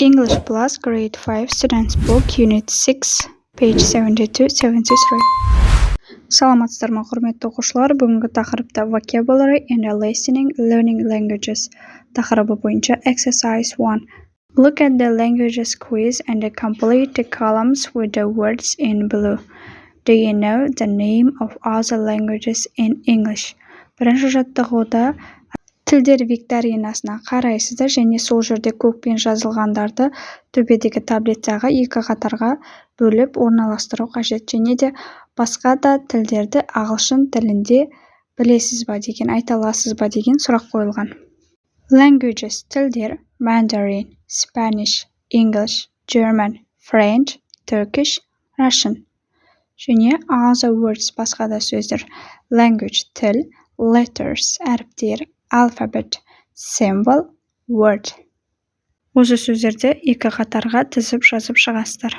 English Plus Grade 5 Students Book Unit 6 Page 72-73. Саламатсыздар ма құрметті оқушылар, бүгінгі тақырыпта Vocabulary and Listening Learning Languages тақырыбы бойынша Exercise 1. Look at the languages quiz and complete the columns with the words in blue. Do you know the name of other languages in English? Бірінші жаттығуда тілдер викторинасына қарайсыздар және сол жерде көкпен жазылғандарды төбедегі таблицаға екі қатарға бөліп орналастыру қажет. Және де басқа да тілдерді ағылшын тілінде білесіз ба деген, айта аласыз ба деген сұрақ қойылған. Languages тілдер Mandarin, Spanish, English, German, French, Turkish, Russian. Және other words басқа да сөздер. Language тіл, letters әріптер, alphabet, symbol, word. Осы сөздерді екі қатарға тізіп жазып шығасыздар.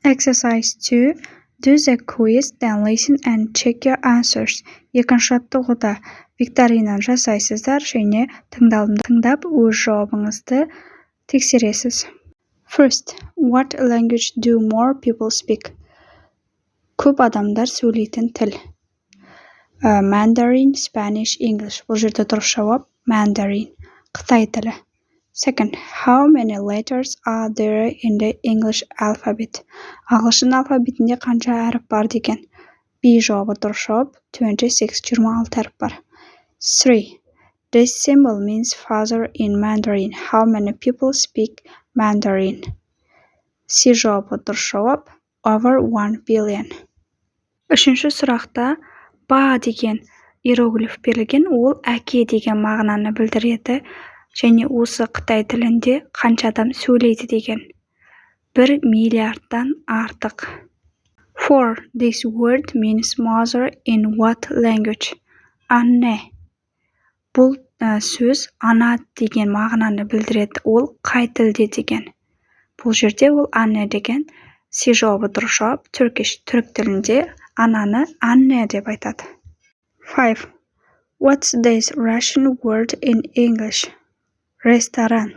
Exercise 2. Do the quiz, then listen and check your answers. Екінші жаттығуда викторинаны жасайсыздар және тыңдап өз жауабыңызды тексересіз. First, what language do more people speak? Көп адамдар сөйлейтін тіл. Mandarin, Spanish, English. Бұл жерде дұрыс жауап Mandarin, Қытай тілі. Second, how many letters are there in the English alphabet? Ағылшын алфавитінде қанша әріп бар деген. B жауабы дұрыс жауап 26, 26 әріп бар. 3. This symbol means father in Mandarin. How many people speak Mandarin? C жауабы дұрыс жауап over 1 billion. Үшінші сұрақта ба деген иероглиф берілген, ол әке деген мағынаны білдіреді және осы Қытай тілінде қанша адам сөйлейді деген. 1 миллиардтан артық. 4. This word means mother in what language? Анне. Бұл сөз ана деген мағынаны білдіреді, ол қай тілде деген. Бұл жерде ол анне деген. Си жауабы дұрыс жауап Turkish, түрік тілінде ананы анне деп айтады. 5. What's this Russian word in English? Ресторан.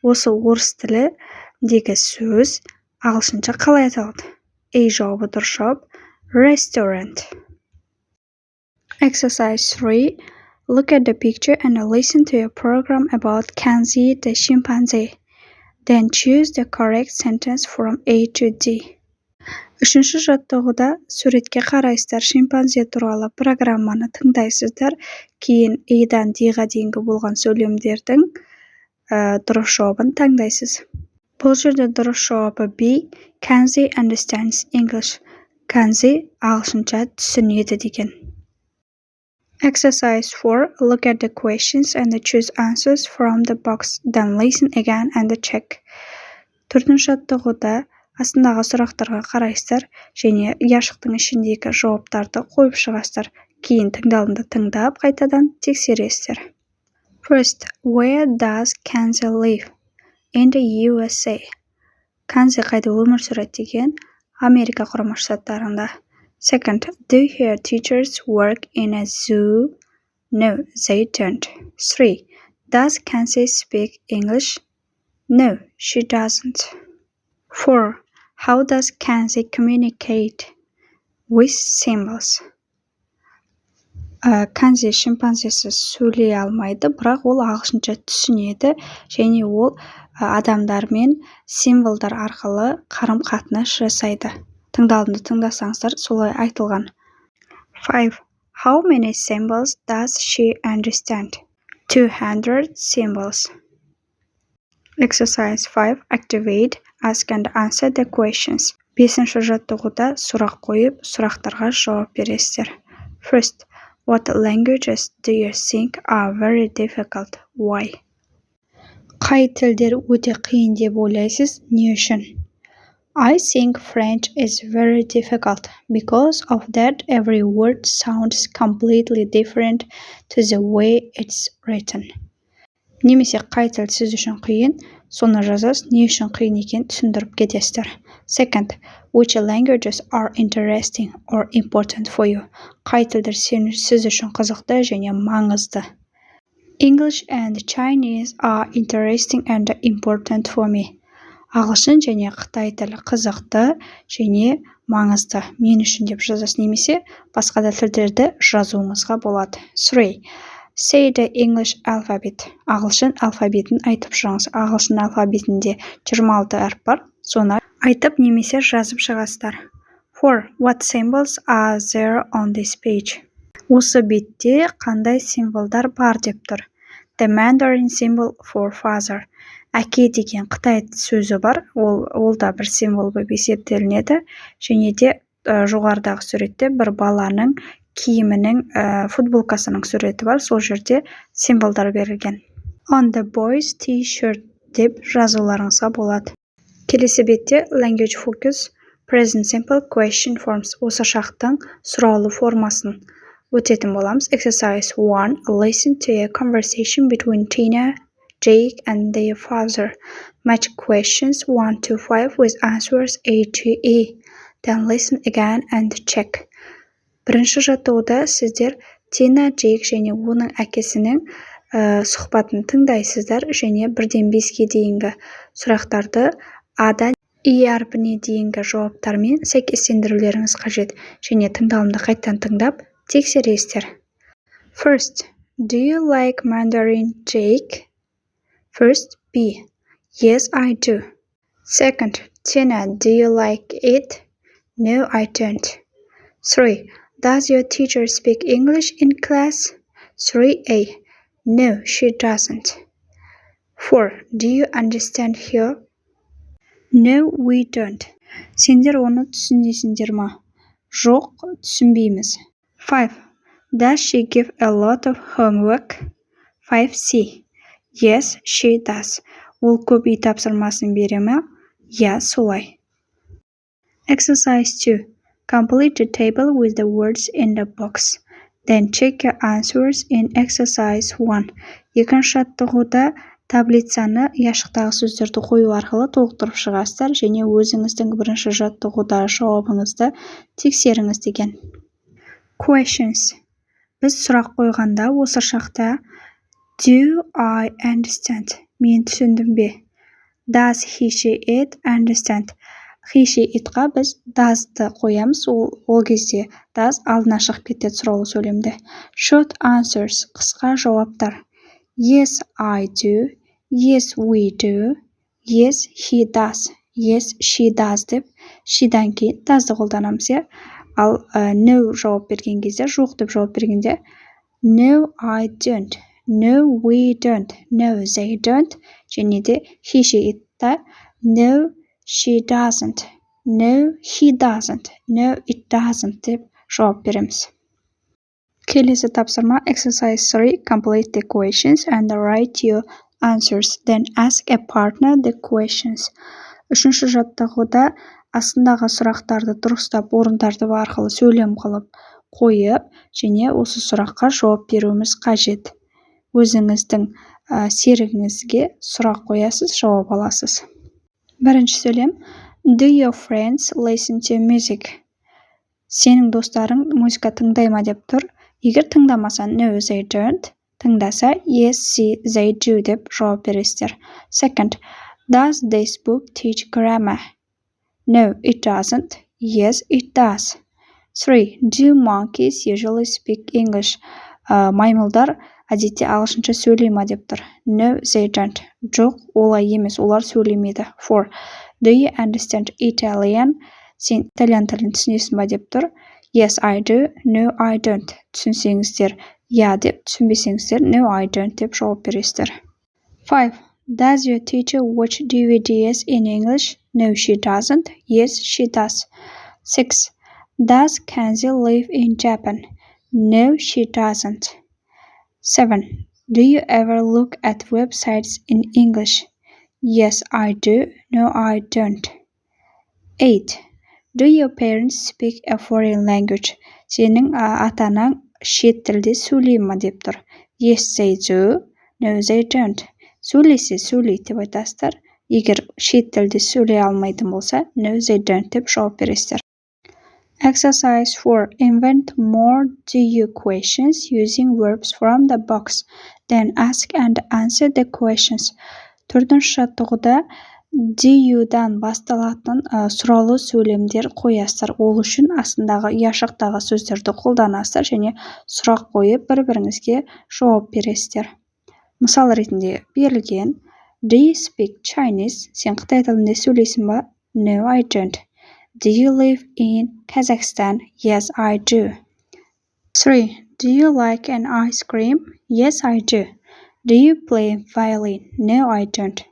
Осы орыс тіліндегі сөз ағылшынша қалай аталады? A жауабы дұрыс жауап restaurant. Exercise 3. Look at the picture and listen to a program about Kenzie the chimpanzee. Then choose the correct sentence from A to D. Үшінші жаттығуда суретке қарайсыздар, шимпанзе туралы программаны тыңдайсыздар, кейін A-дан D-ға дейінгі болған сөйлемдердің дұрыс жауабын таңдайсыз. Бұл жерде дұрыс жауабы B. Kenzie understands English. Kenzie ағылшынша түсінеді деген. Exercise 4. Look at the questions and choose answers from the box. Then listen again and check. Төртінші жаттығуда астындағы сұрақтарға қарайсыздар және яшықтың ішіндегі жауаптарды қойып шығасыздар. Кейін тыңдалымды тыңдап, қайтадан тексересіздер. First, where does Kenzie live? In the USA. Kenzie қайда өмір сүреді деген, Америка құрама штаттарында. Second, do her teachers work in a zoo? No, they don't. 3. Does Kenzie speak English? No, she doesn't. 4. How does Kenzie communicate? With symbols. Kenzie шимпанзесі сөйлей алмайды, бірақ ол ағылшынша түсінеді және ол адамдармен символдар арқылы қарым-қатынас жасайды. Тыңдалымды тыңдасаңыздар, солай айтылған. 5. How many symbols does she understand? 200 symbols. Exercise 5. Activate, ask and answer the questions. 5-ші жаттығуда сұрақ қойып, сұрақтарға жауап бересіздер. First, what languages do you think are very difficult? Why? Қай тілдер өте қиын деп ойлайсыз? Не үшін? I think French is very difficult. Because of that, every word sounds completely different to the way it's written. Немесе қай тіл сіз үшін қиын, соны жазасыз, не үшін қиын екен түсіндіріп кетесіздер. Second, which languages are interesting or important for you? Қай тілдер сіз үшін қызықты және маңызды? English and Chinese are interesting and important for me. Ағылшын және Қытай тілі қызықты және маңызды мен үшін деп жазасыз, немесе басқа да тілдерді жазуыңызға болады. 3. Say the English alphabet. Ағылшын алфавитін айтып шығыңыз. Ағылшын алфавитінде 26 әріп бар. Соны айтып немесе жазып шығасыздар. 4. What symbols are there on this page? Осы бетте қандай символдар бар деп тұр. The Mandarin symbol for father. Әке деген Қытай сөзі бар, ол да бір символ болып есептелінеді. Және де жоғарыдағы суретте бір баланың киімінің футболкасының суреті бар, сол жерде символдар берілген. On the boys t-shirt деп жазуларыңызға болады. Келесі бетте language focus, present simple question forms. Осы шақтың сұраулы формасын өтетін боламыз. Exercise 1. Listen to a conversation between Tina, Jake and their father. Match questions 1 to 5 with answers A to E. Then listen again and check. Бірінші жаттығуда сіздер Тина, Джейк және оның әкесінің сұхбатын тыңдайсыздар және 1-ден 5-ке дейінгі сұрақтарды А-дан И әрпіне дейінгі жауаптармен сәйкестендірулеріңіз қажет және тыңдалымды қайттан тыңдап тексересіздер. First, do you like Mandarin, Jake? First, B. Yes, I do. Second, Tina, do you like it? No, I don't. 3. Does your teacher speak English in class? 3A. No, she doesn't. 4. Do you understand her? No, we don't. Сендер оны түсінесіңдер ма? Жоқ, түсінбейміз. 5. Does she give a lot of homework? 5C. Yes, she does. Ол көп үй тапсырмасын бере ме? Я, солай. Exercise 2. Complete the table with the words in the box. Then check your answers in exercise 1. Екінші жаттығуда таблицаны яшықтағы сөздерді қою арқылы толықтырып шығасыздар және өзіңіздің бірінші жаттығудағы жауабыңызды тексеріңіз деген. Questions. Біз сұрақ қойғанда осы шақта Do I understand? Мен түсіндім бе? Does he, she, it understand? He, she, itқа біз does'ты қоямыз, ол кезде does алдына шығып кетеді сұраулы сөйлемде. Short answers, қысқа жауаптар. Yes, I do. Yes, we do. Yes, he does. Yes, she does деп, she'дан кейін does'ды қолданамыз, иә. Ал no жауап берген кезде, жоқ деп жауап бергенде No, I don't. No, we don't. No, they don't. Және де he, she, itта No, she doesn't. No, he doesn't. No, it doesn't деп жауап береміз. Келесі тапсырма exercise 3. Complete the questions and write your answers. Then ask a partner the questions. Үшінші жаттығуда астындағы сұрақтарды дұрыстап орындарды арқылы сөйлем қылып қойып, және осы сұраққа жауап беруіміз қажет. Өзіңіздің серігіңізге сұрақ қоясыз, жауап аласыз. Бірінші сөйлем. Do your friends listen to music? Сенің достарың музыка тыңдай ма деп тұр. Егер тыңдамаса no, they don't. Тыңдаса yes, they do деп жауап бересіздер. Second, does this book teach grammar? No, it doesn't. Yes, it does. 3. Do monkeys usually speak English? Маймылдар әдетте ағылшынша сөйлей ма деп тұр. No, they don't. Жоқ, олай емес, олар сөйлемейді. 4. Do you understand Italian? Сен итальян тілін түсінесің ба деп тұр. Yes, I do. No, I don't. Түсінсеңіздер, я деп, түсінбесеңіздер, no, I don't деп жауап бересіздер. 5. Does your teacher watch DVDs in English? No, she doesn't. Yes, she does. 6. Does Kenzie live in Japan? No, she doesn't. 7. Do you ever look at websites in English? Yes, I do. No, I don't. 8. Do your parents speak a foreign language? Сенің ата-анаң шет тілде сөйлей ме деп тұр. Yes, they do. No, they don't. Сөйлесе сөйлейді деп айтасыздар. Егер шет тілде сөйлей алмайтын болса, no, they don't деп жауап бересіздер. Exercise 4. Invent more do you questions using verbs from the box. Then ask and answer the questions. Төртінші жаттығуда do you'дан басталатын сұраулы сөйлемдер қоясыздар. Ол үшін астындағы яшықтағы сөздерді қолданасыздар және сұрақ қойып бір-біріңізге жауап бересіздер. Мысал ретінде берілген: Do you speak Chinese? Сен Қытай тілінде сөйлейсің ба? No, I don't. Do you live in Kazakhstan? Yes, I do. 3. Do you like an ice cream? Yes, I do. Do you play violin? No, I don't.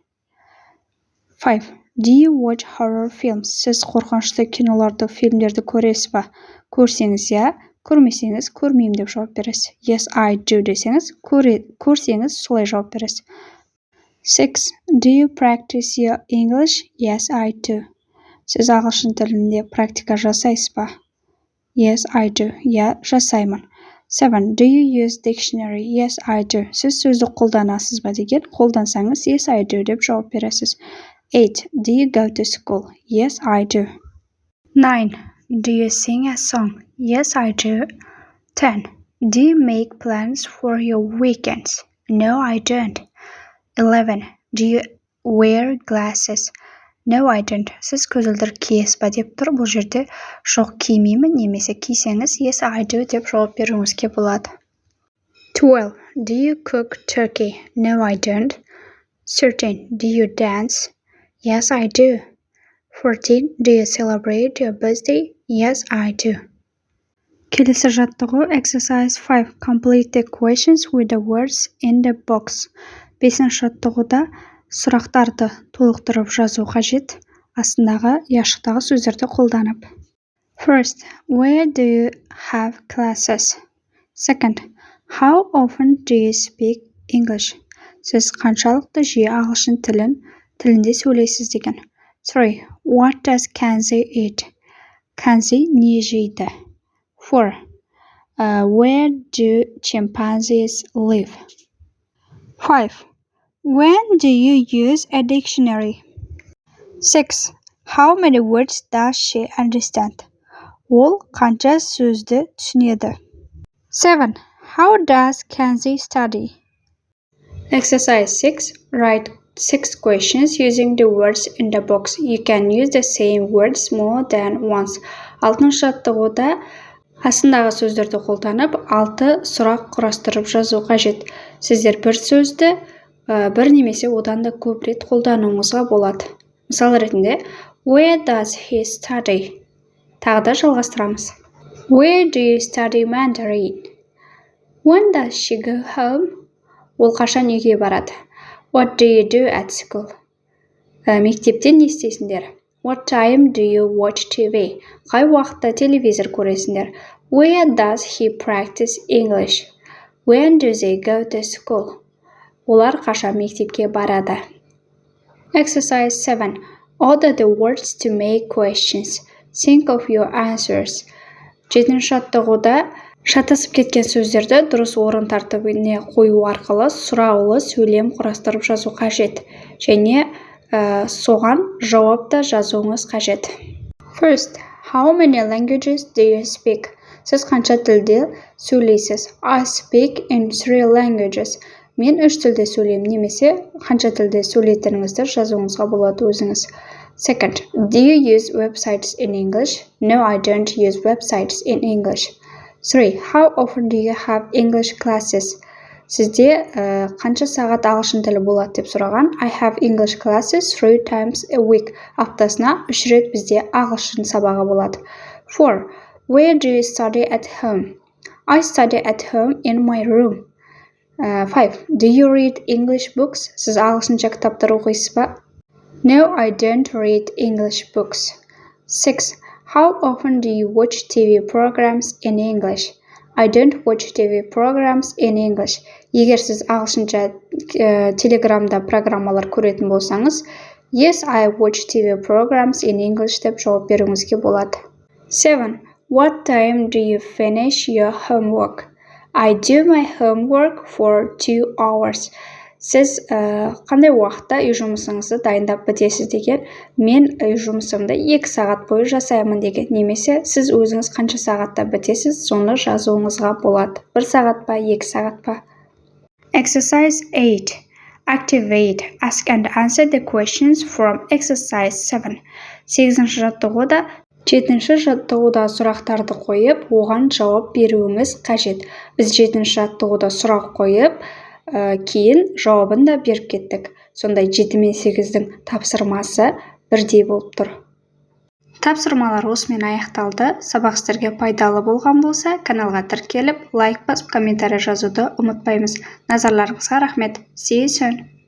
5. Do you watch horror films? Сіз қорқынышты киноларды, фильмдерді көресіз ба? Көрсеңіз я, көрмесеңіз көрмеймін деп жауап бересіз. Yes, I do десеңіз, көрсеңіз солай жауап бересіз. 6. Do you practice your English? Yes, I do. Сіз ағылшын тілінде практика жасайсыз ба? Yes, I do. Я жасаймын. 7. Do you use dictionary? Yes, I do. Сіз сөздік қолданасыз ба деген, қолдансаңыз yes, I do деп жауап бересіз. 8. Do you go to school? Yes, I do. 9. Do you sing a song? Yes, I do. 10. Do you make plans for your weekends? No, I don't. 11. Do you wear glasses? No, I don't. Сіз көзілдір киесіз ба деп тұр. Бұл жерде жоқ кимеймін немесе кисеңіз yes, I do деп жауап беруіңізге болады. 12. Do you cook turkey? No, I don't. 13. Do you dance? Yes, I do. 14. Do you celebrate your birthday? Yes, I do. Келесі жаттығу exercise 5. Complete the questions with the words in the box. 5-ші жаттығуда сұрақтарды толықтырып жазу қажет, астындағы яшықтағы сөздерді қолданып. First, where do you have classes? Second, how often do you speak English? Сіз қаншалықты жиі ағылшын тілінде сөйлейсіз деген. 3. What does Kenzie eat? Kenzie не жейді? 4. Where do chimpanzees live? 5. When do you use a dictionary? 6. How many words does she understand? Ол қанша сөзді түсінеді? 7. How does Kenzie study? Exercise 6. Write 6 questions using the words in the box. You can use the same words more than once. 6-шы жаттығуда астындағы сөздерді қолданып, 6 сұрақ құрастырып жазу қажет. Сіздер бір сөзді бір немесе одан да көп рет қолдануыңызға болады. Мысал ретінде, Where does he study? Тағы да жалғастырамыз. Where do you study Mandarin? When does she go home? Ол қашан үйге барады? What do you do at school? Мектепте не істейсіңдер? What time do you watch TV? Қай уақытта телевизор көресіңдер? Where does he practice English? When do they go to school? Олар қашан мектепке барады? Exercise 7. Order the words to make questions. Think of your answers. 7-ші жаттығуда шатасып кеткен сөздерді дұрыс орын тәртібіне қою арқылы сұраулы сөйлем құрастырып жазу қажет. Және соған жауап та жазуыңыз қажет. First, how many languages do you speak? Сіз қанша тілде сөйлейсіз? I speak in 3 languages. Мен 3 тілде сөйлеймін, немесе қанша тілде сөйлейтініңізді жазуыңызға болады өзіңіз. Second, do you use websites in English? No, I don't use websites in English. 3. How often do you have English classes? Сізде қанша сағат ағылшын тілі болады деп сұраған. I have English classes 3 times a week. Аптасына 3 рет бізде ағылшын сабағы болады. 4. Where do you study at home? I study at home in my room. 5. Do you read English books? Сіз ағылшынша кітаптар оқисыз ба? No, I don't read English books. 6. How often do you watch TV programs in English? I don't watch TV programs in English. Егер сіз ағылшынша телеграмда программалар көретін болсаңыз, Yes, I watch TV programs in English деп жауап беруіңізге болады. 7. What time do you finish your homework? I do my homework for 2 hours. Сіз қандай уақытта үй жұмысыңызды дайындап бітесіз деген, мен үй жұмысымды 2 сағат бойы жасаймын деген, немесе сіз өзіңіз қанша сағатта бітесіз, соны жазуыңызға болады. 1 сағат па, 2 сағат па? Exercise 8. Activate, ask and answer the questions from exercise 7. 8-ші жаттығуда 7-ші жаттығуда сұрақтарды қойып, оған жауап беруіңіз қажет. Біз 7-ші жаттығуда сұрақ қойып, кейін жауабын да беріп кеттік. Сондай 7 мен 8-дің тапсырмасы бірдей болып тұр. Тапсырмалар осымен аяқталды. Сабақ сіздерге пайдалы болған болса, каналға тіркеліп, лайк басып, комментарий жазуды ұмытпаймыз. Назарларыңызға рахмет. See you soon.